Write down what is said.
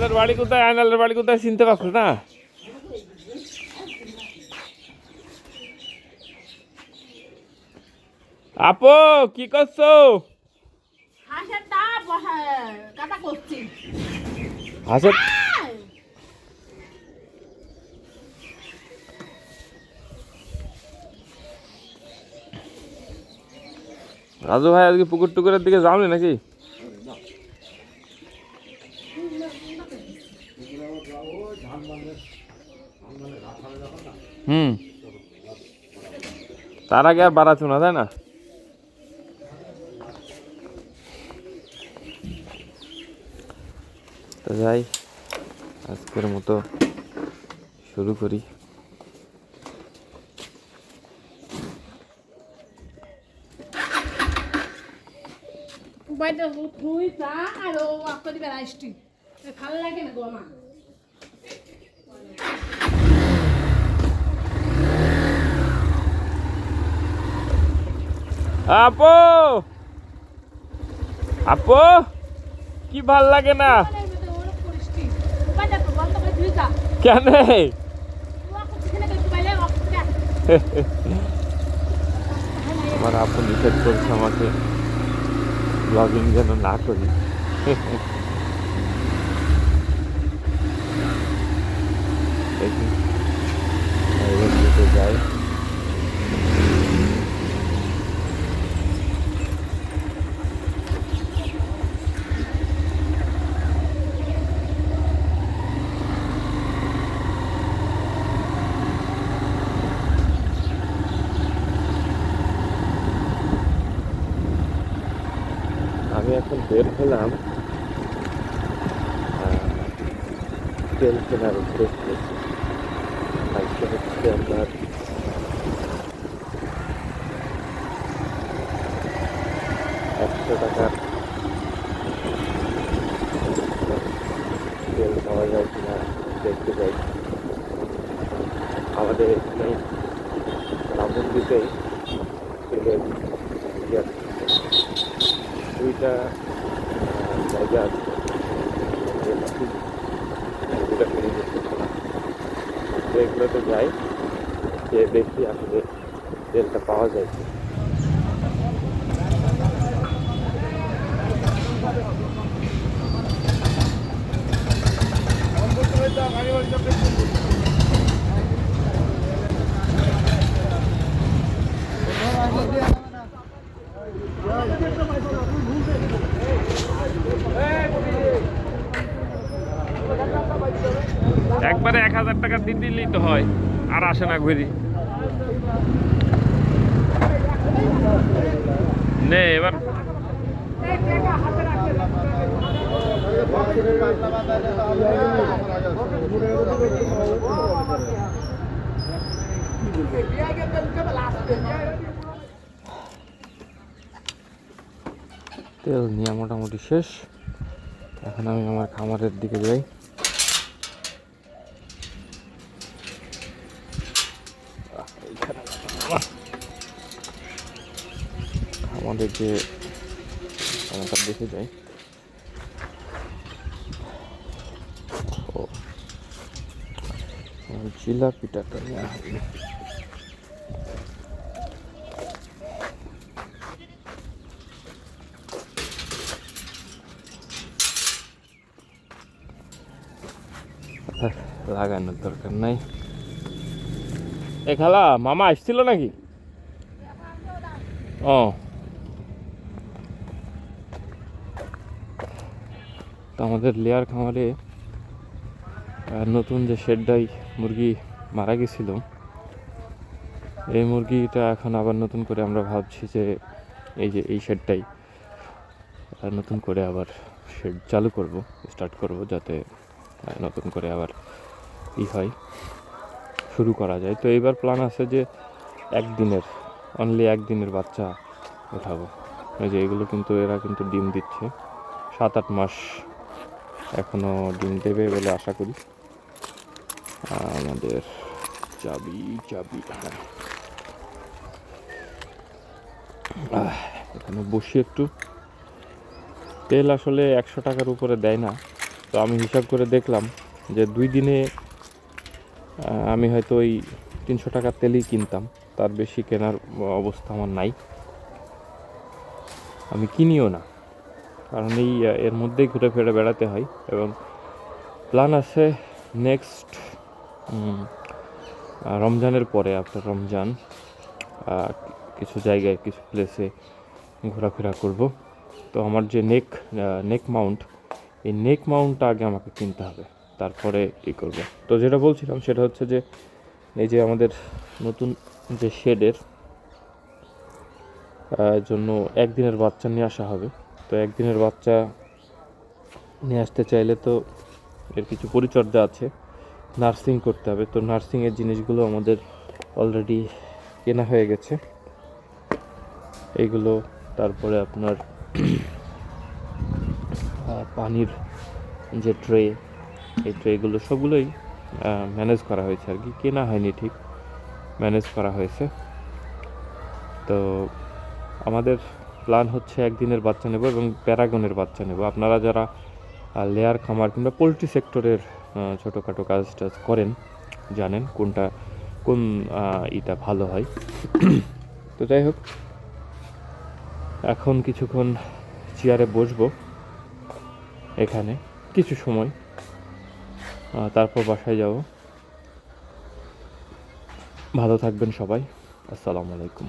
আয়নালের বাড়ি কোথায়? আয়নালের বাড়ি কোথায় চিনতে পারছো না? আপু কি করছো? হাঁসের রাজু ভাই আজকে পুকুর টুকুরের দিকে যাওনি নাকি? তার আগে আর বাড়াচ্ছ না, তাই না? তো যাই, আজকের মতো শুরু করি। ভালো লাগে না গো আমার। আপু আপু কি ভাল লাগে না কেন? আমার আপু নিষেধ করছে আমাকে ব্লগিং যেন না করি। দেখি যাই। আমি এখন বের হলাম তেল কেনার উদ্দেশ্যে। আজকে হচ্ছে আপনার 100 টাকার তেল পাওয়া যায় কিনা দেখতে যাই। আমাদের এখানে রামন্দিতেই তেলের দুইটা জায়গা আছে, দুটা ফিরে যেতে এগুলোতে যাই, যে দেখি আসলে তেলটা পাওয়া যায়। একবারে 1000 টাকা দিলেই তো হয়, আর আসে না ঘুরি। নে এবার তেল নিয়ে মোটামুটি শেষ। এখন আমি আমার খামারের দিকে যাই। আমাদের যে খামারটা দেখে যাই। জিলাপিটাটা নেওয়া হয়নি। লাগানোর দরকার নাই। এ খালা মামা আসছিল নাকি? ও তো আমাদের লেয়ার খামারে নতুন যে শেডটাই মুরগি মারা গেছিল, এই মুরগিটা এখন আবার নতুন করে আমরা ভাবছি যে এই শেডটাই নতুন করে আবার শেড চালু করব, স্টার্ট করব, যাতে নতুন করে আবার হয়, শুরু করা যায়। তো এইবার প্ল্যান আছে যে অনলি একদিনের বাচ্চা ওঠাবো। এই যে এগুলো কিন্তু এরা কিন্তু ডিম দিচ্ছে, 7-8 মাস এখনো ডিম দেবে বলে আশা করি। আমাদের চাবি এখানে বসি একটু। তেল আসলে 100 টাকার উপরে দেয় না, তো আমি হিসাব করে দেখলাম যে 2 দিনে আমি হয়তো ওই 300 টাকার তেলই কিনতাম, তার বেশি কেনার অবস্থা আমার নাই। আমি কিনিও না, কারণ এই এর মধ্যেই ঘুরে ফিরে বেড়াতে হয়। এবং প্ল্যান আছে নেক্সট রমজানের পরে, আফটার রমজান কিছু জায়গায় কিছু প্লেসে ঘোরাফেরা করব। তো আমার যে নেক মাউন্ট, এই নেক মাউন্টটা আগে আমাকে কিনতে হবে, তারপরে ই করব। তো যেটা বলছিলাম সেটা হচ্ছে যে এই যে আমাদের নতুন যে শেডের জন্য একদিনের বাচ্চা নিয়ে আসা হবে। তো একদিনের বাচ্চা নিয়ে আসতে চাইলে তো এর কিছু পরিচর্যা আছে, নার্সিং করতে হবে। তো নার্সিংয়ের জিনিসগুলো আমাদের অলরেডি কেনা হয়ে গেছে এইগুলো। তারপরে আপনার পানির যে ট্রে, এই ট্রেগুলো সবগুলোই ম্যানেজ করা হয়েছে আর কি, কেনা হয়নি, ঠিক ম্যানেজ করা হয়েছে। তো আমাদের প্ল্যান হচ্ছে একদিনের বাচ্চা নেব এবং প্যারাগনের বাচ্চা নেব। আপনারা যারা লেয়ার খামার কিংবা পোলট্রি সেক্টরের ছোটোখাটো কাজ টাজ করেন জানেন কোন ইটা ভালো হয়। তো যাই হোক, এখন কিছুক্ষণ চেয়ারে বসবো এখানে কিছু সময়, তারপর বাসায় যাব। ভালো থাকবেন সবাই, আসসালামু আলাইকুম।